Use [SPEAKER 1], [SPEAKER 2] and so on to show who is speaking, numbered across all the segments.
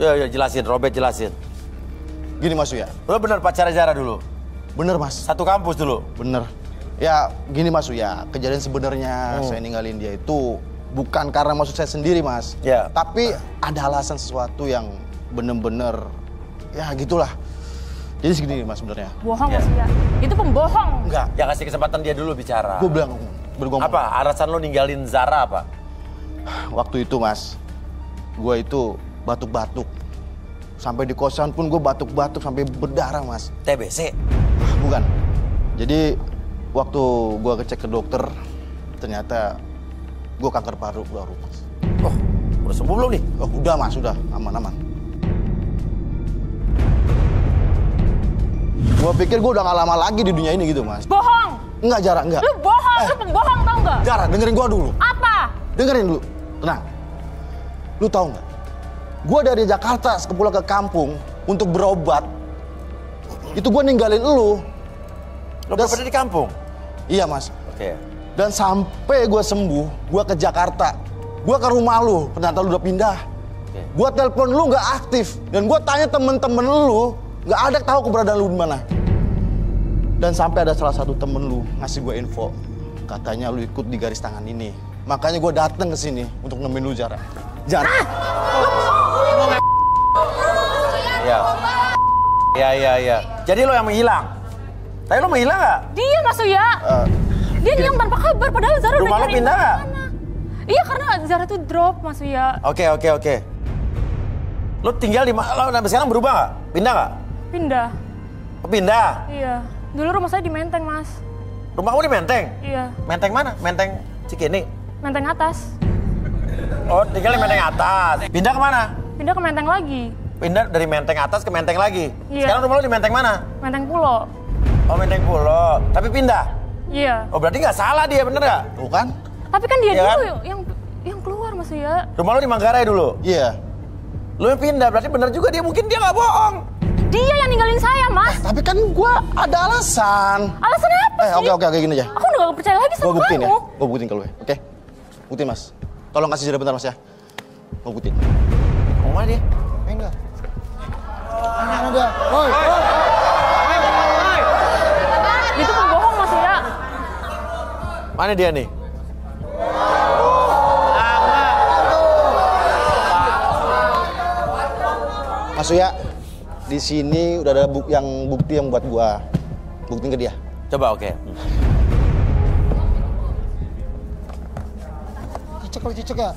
[SPEAKER 1] Ya, jelasin, Robert jelasin.
[SPEAKER 2] Gini Mas Uya.
[SPEAKER 1] Lo bener pacar Zara dulu?
[SPEAKER 2] Bener Mas.
[SPEAKER 1] Satu kampus dulu?
[SPEAKER 2] Bener. Ya gini Mas Uya, kejadian sebenarnya saya ninggalin dia itu bukan karena maksud saya sendiri Mas.
[SPEAKER 1] Ya.
[SPEAKER 2] Tapi ada alasan sesuatu yang bener-bener, ya gitulah. Jadi segini Mas sebenarnya.
[SPEAKER 3] Bohong Mas Uya. Itu pembohong.
[SPEAKER 2] Enggak.
[SPEAKER 1] Ya kasih kesempatan dia dulu bicara.
[SPEAKER 2] Gue bilang,
[SPEAKER 1] apa? Alasan lo ninggalin Zara apa?
[SPEAKER 2] Waktu itu Mas, gue itu batuk-batuk. Sampai di kosan pun gue batuk-batuk sampai berdarah Mas.
[SPEAKER 1] TBC?
[SPEAKER 2] Bukan. Jadi waktu gue ngecek ke dokter, ternyata gue kanker paru-paru Mas.
[SPEAKER 1] Oh, udah sembuh belum nih?
[SPEAKER 2] Oh udah Mas, udah aman-aman. Gue pikir gue udah gak lama lagi di dunia ini gitu Mas.
[SPEAKER 3] Bohong.
[SPEAKER 2] Enggak Zara, enggak.
[SPEAKER 3] Lu bohong, lu pembohong tau nggak?
[SPEAKER 2] Zara, dengerin gue dulu.
[SPEAKER 3] Apa?
[SPEAKER 2] Dengerin dulu, tenang. Lu tahu nggak? Gue dari Jakarta pulang ke kampung untuk berobat. Itu gue ninggalin lu.
[SPEAKER 1] Lo berobat di kampung?
[SPEAKER 2] Iya Mas.
[SPEAKER 1] Oke.
[SPEAKER 2] Dan sampai gue sembuh, gue ke Jakarta. Gue ke rumah lu, ternyata lu udah pindah.
[SPEAKER 1] Oke.
[SPEAKER 2] Gue telepon lu nggak aktif. Dan gue tanya temen-temen lu, nggak ada tahu keberadaan lu di mana. Dan sampai ada salah satu temen lu ngasih gue info. Katanya lu ikut di garis tangan ini. Makanya gue dateng ke sini untuk nemenin lu Zara. Zara.
[SPEAKER 1] Ya. Jadi lo yang menghilang? Tapi lo menghilang nggak?
[SPEAKER 3] Dia Mas Uya. Dia hilang tanpa kabar, padahal Zara
[SPEAKER 1] Rumah lo pindah nggak?
[SPEAKER 3] Iya, karena Zara tuh drop Mas Uya.
[SPEAKER 1] Oke. Lo tinggal di mana? Lo sekarang berubah nggak? Pindah nggak?
[SPEAKER 3] Pindah.
[SPEAKER 1] Pindah?
[SPEAKER 3] Iya. Dulu rumah saya di Menteng, Mas.
[SPEAKER 1] Rumah kamu di Menteng?
[SPEAKER 3] Iya.
[SPEAKER 1] Menteng mana? Menteng Cikini?
[SPEAKER 3] Menteng atas.
[SPEAKER 1] Oh, tinggal di Menteng atas. Pindah kemana?
[SPEAKER 3] Pindah ke Menteng lagi.
[SPEAKER 1] Pindah dari Menteng atas ke Menteng lagi?
[SPEAKER 3] Iya.
[SPEAKER 1] Sekarang rumah lo di Menteng mana?
[SPEAKER 3] Menteng Pulo.
[SPEAKER 1] Oh, Menteng Pulo. Tapi pindah?
[SPEAKER 3] Iya.
[SPEAKER 1] Oh, berarti nggak salah dia, bener nggak?
[SPEAKER 2] Bukan?
[SPEAKER 3] Tapi kan dia
[SPEAKER 1] Iya
[SPEAKER 3] dulu
[SPEAKER 1] kan?
[SPEAKER 3] yang keluar Mas Uya.
[SPEAKER 1] Rumah lo di Manggarai dulu?
[SPEAKER 2] Iya.
[SPEAKER 1] Lo yang pindah, berarti bener juga dia. Mungkin dia nggak bohong.
[SPEAKER 3] Dia yang ninggalin saya, Mas.
[SPEAKER 2] Tapi kan gue ada alasan.
[SPEAKER 3] Alasan apa sih?
[SPEAKER 2] Oke, gini aja.
[SPEAKER 3] Aku udah gak percaya lagi sama
[SPEAKER 2] Gue buktiin
[SPEAKER 3] kamu.
[SPEAKER 2] ya. Gue buktiin ke lu ya. Oke? Buktiin Mas. Tolong kasih jeda bentar Mas ya. Gue buktiin.
[SPEAKER 1] Mau mana dia?
[SPEAKER 2] Enggak. Mana dia? Woi.
[SPEAKER 3] Itu pembohong Mas Uya.
[SPEAKER 1] Mana dia nih?
[SPEAKER 2] Mas Uya, di sini udah ada bukti yang buat gua buktiin ke dia.
[SPEAKER 1] Coba, oke.
[SPEAKER 2] Cicek ya.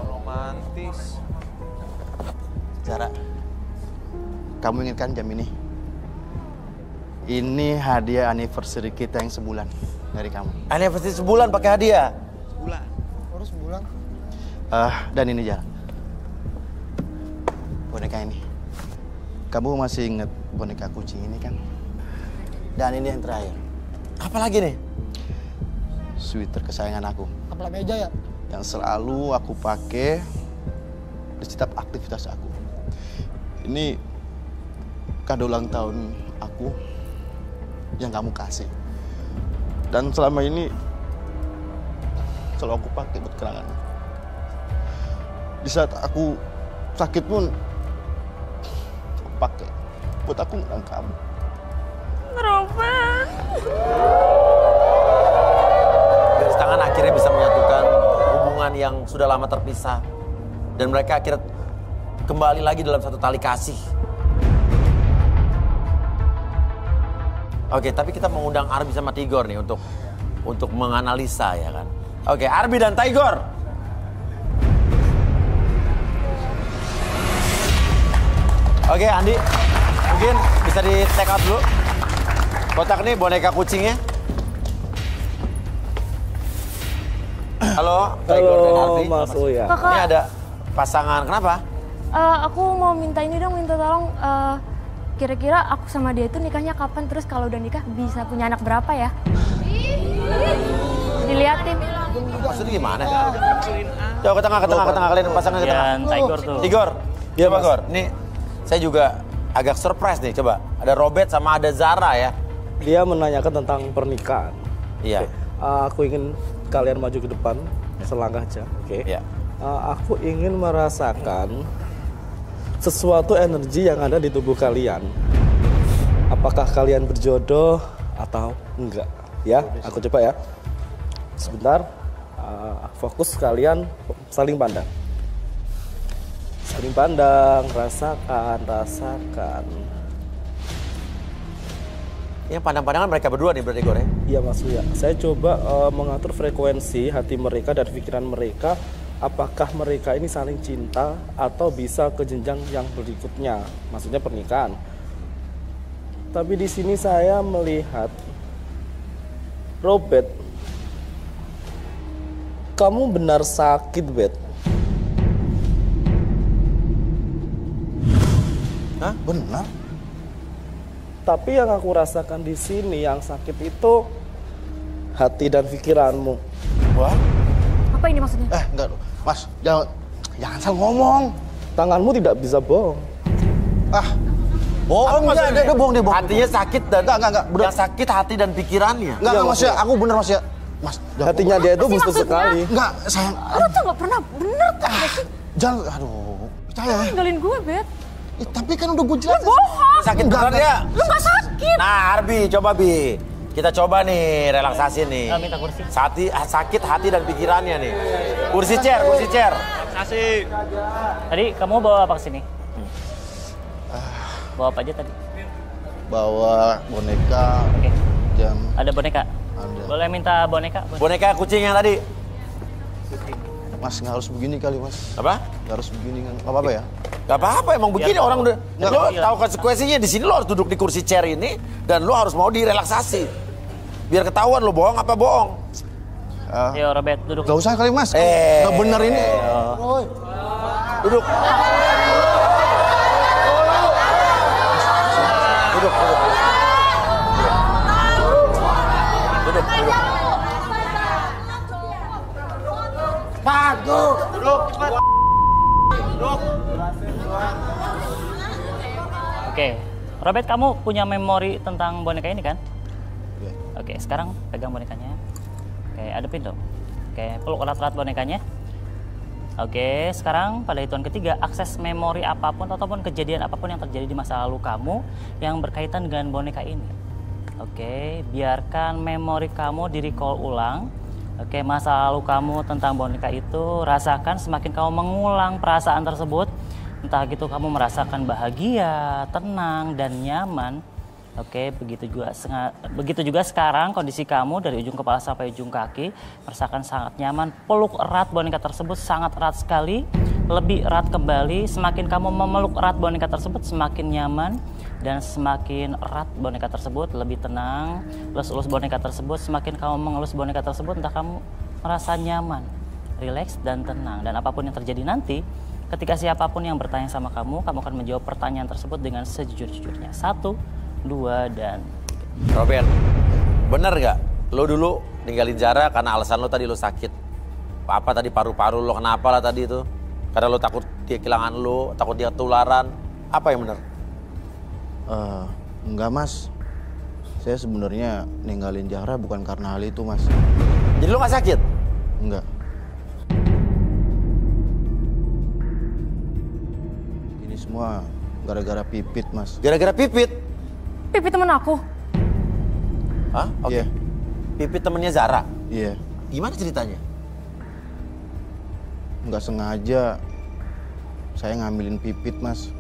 [SPEAKER 1] Romantis.
[SPEAKER 2] Zara, kamu ingat kan jam ini? Ini hadiah anniversary kita yang sebulan dari kamu.
[SPEAKER 1] Anniversary sebulan pakai hadiah?
[SPEAKER 2] Sebulan. Baru sebulan. Dan ini Zara. Boneka ini. Kamu masih inget boneka kucing ini kan? Dan ini yang terakhir.
[SPEAKER 1] Apa lagi nih?
[SPEAKER 2] Sweater kesayangan aku.
[SPEAKER 4] Kepala meja ya?
[SPEAKER 2] Yang selalu aku pakai di setiap aktivitas aku. Ini kado ulang tahun aku yang kamu kasih. Dan selama ini selalu aku pakai buat kenangan. Di saat aku sakit pun aku pakai buat aku ngenang kamu.
[SPEAKER 3] Robert.
[SPEAKER 1] Garis tangan akhirnya bisa menyatukan hubungan yang sudah lama terpisah. Dan mereka akhirnya kembali lagi dalam satu tali kasih. Oke, tapi kita mengundang Arbi sama Tigor nih untuk menganalisa ya kan. Oke, Arbi dan Tigor. Oke, Andi, mungkin bisa di take out dulu. Kotak nih boneka kucingnya. Halo, Tigor dan Arbi.
[SPEAKER 5] Mas Uya.
[SPEAKER 3] Kakak,
[SPEAKER 1] Ini ada pasangan, kenapa?
[SPEAKER 3] aku mau minta ini dong, minta tolong. Kira-kira aku sama dia itu nikahnya kapan? Terus kalau udah nikah bisa punya anak berapa ya? Diliatin.
[SPEAKER 1] Maksudnya gimana? Coba ke tengah, kalian pasangan ke tengah.
[SPEAKER 5] Tigor tuh.
[SPEAKER 1] Tigor,
[SPEAKER 5] Iya,
[SPEAKER 1] coba
[SPEAKER 5] Mas.
[SPEAKER 1] Gor. Ini saya juga agak surprise nih, coba. Ada Robert sama ada Zara ya.
[SPEAKER 5] Dia menanyakan tentang pernikahan.
[SPEAKER 1] Iya.
[SPEAKER 5] Aku ingin kalian maju ke depan selangkah aja, oke?
[SPEAKER 1] Iya.
[SPEAKER 5] Aku ingin merasakan sesuatu energi yang ada di tubuh kalian. Apakah kalian berjodoh atau enggak? Ya, aku coba ya. Sebentar, fokus kalian saling pandang. Saling pandang, rasakan.
[SPEAKER 1] Yang pandang-pandangan mereka berdua nih berarti Gor ya?
[SPEAKER 5] Iya Mas Uya, saya coba mengatur frekuensi hati mereka dan pikiran mereka. Apakah mereka ini saling cinta atau bisa ke jenjang yang berikutnya, maksudnya pernikahan. Tapi di sini saya melihat Robert, kamu benar sakit, Bet.
[SPEAKER 2] Hah? Benar?
[SPEAKER 5] Tapi yang aku rasakan di sini yang sakit itu hati dan pikiranmu.
[SPEAKER 2] Wah?
[SPEAKER 3] Apa ini maksudnya?
[SPEAKER 2] Enggak, Mas, jangan salah ngomong.
[SPEAKER 5] Tanganmu tidak bisa bohong.
[SPEAKER 2] Bohong dia bohong.
[SPEAKER 1] Hatinya sakit dan
[SPEAKER 2] enggak.
[SPEAKER 1] Yang sakit hati dan pikirannya.
[SPEAKER 2] Enggak, Mas ya, aku bener Mas ya. Mas,
[SPEAKER 5] Hatinya dia itu busuk sekali.
[SPEAKER 2] Enggak, sayang.
[SPEAKER 3] Lu tuh gak pernah bener kan?
[SPEAKER 2] Jangan, aduh, percaya.
[SPEAKER 3] Ninggalin gue, Bet.
[SPEAKER 2] Tapi kan udah gue jelasin.
[SPEAKER 3] Bohong.
[SPEAKER 1] Sakit beneran ya?
[SPEAKER 3] Lu gak sakit.
[SPEAKER 1] Nah, Arbi, coba Bi. Kita coba nih relaksasi nih.
[SPEAKER 4] Minta kursi.
[SPEAKER 1] Sakit hati dan pikirannya nih. Kursi chair.
[SPEAKER 4] Asik. Tadi kamu bawa apa ke sini? Bawa apa aja tadi?
[SPEAKER 2] Bawa boneka,
[SPEAKER 4] Oke.
[SPEAKER 2] jam.
[SPEAKER 4] Ada boneka?
[SPEAKER 2] Ada.
[SPEAKER 4] Boleh minta boneka?
[SPEAKER 1] Boneka kucing yang tadi.
[SPEAKER 2] Mas, nggak harus begini kali, Mas.
[SPEAKER 1] Apa?
[SPEAKER 2] Nggak harus begini kan. Nggak apa-apa ya?
[SPEAKER 1] Gak apa-apa, emang begini
[SPEAKER 4] Biar
[SPEAKER 1] orang udah.
[SPEAKER 4] Biar
[SPEAKER 1] Lo
[SPEAKER 4] tahu.
[SPEAKER 1] tahu konsekuensinya di sini lo harus duduk di kursi chair ini dan lo harus mau direlaksasi. Biar ketahuan lo bohong apa bohong.
[SPEAKER 4] Yo Robert, duduk.
[SPEAKER 2] Nggak usah kali, Mas. Nggak bener ini. Woi.
[SPEAKER 1] Duduk. Duduk.
[SPEAKER 4] Oke. Robert, kamu punya memori tentang boneka ini kan? Oke, sekarang pegang bonekanya. Oke, adepin dong. Oke, peluk erat-erat bonekanya. Oke, sekarang pada hitungan ketiga, akses memori apapun ataupun kejadian apapun yang terjadi di masa lalu kamu yang berkaitan dengan boneka ini. Oke, biarkan memori kamu di-recall ulang. Oke, masa lalu kamu tentang boneka itu, rasakan semakin kamu mengulang perasaan tersebut, entah gitu kamu merasakan bahagia, tenang, dan nyaman. Oke, begitu juga sekarang kondisi kamu dari ujung kepala sampai ujung kaki merasakan sangat nyaman. Peluk erat boneka tersebut, sangat erat sekali, lebih erat kembali. Semakin kamu memeluk erat boneka tersebut, semakin nyaman dan semakin erat boneka tersebut, lebih tenang. Elus-elus boneka tersebut, semakin kamu mengelus boneka tersebut, entah kamu merasa nyaman, rileks dan tenang. Dan apapun yang terjadi nanti, ketika siapapun yang bertanya sama kamu akan menjawab pertanyaan tersebut dengan sejujur-jujurnya. 1, 2, dan 3.
[SPEAKER 1] Robert, bener gak? Lo dulu ninggalin Zara karena alasan lo tadi lo sakit. Apa tadi paru-paru lo kenapa lah tadi itu? Karena lo takut dia kehilangan lo, takut dia ketularan. Apa yang bener?
[SPEAKER 2] Enggak, Mas. Saya sebenarnya ninggalin Zahra bukan karena hal itu, Mas.
[SPEAKER 1] Jadi lo gak sakit?
[SPEAKER 2] Enggak. Ini semua gara-gara Pipit, Mas.
[SPEAKER 1] Gara-gara Pipit?
[SPEAKER 3] Pipi temen aku.
[SPEAKER 1] Hah? Oke.
[SPEAKER 2] Iya.
[SPEAKER 1] Pipit temennya Zara?
[SPEAKER 2] Iya.
[SPEAKER 1] Gimana ceritanya?
[SPEAKER 2] Nggak sengaja saya ngambilin Pipit, Mas.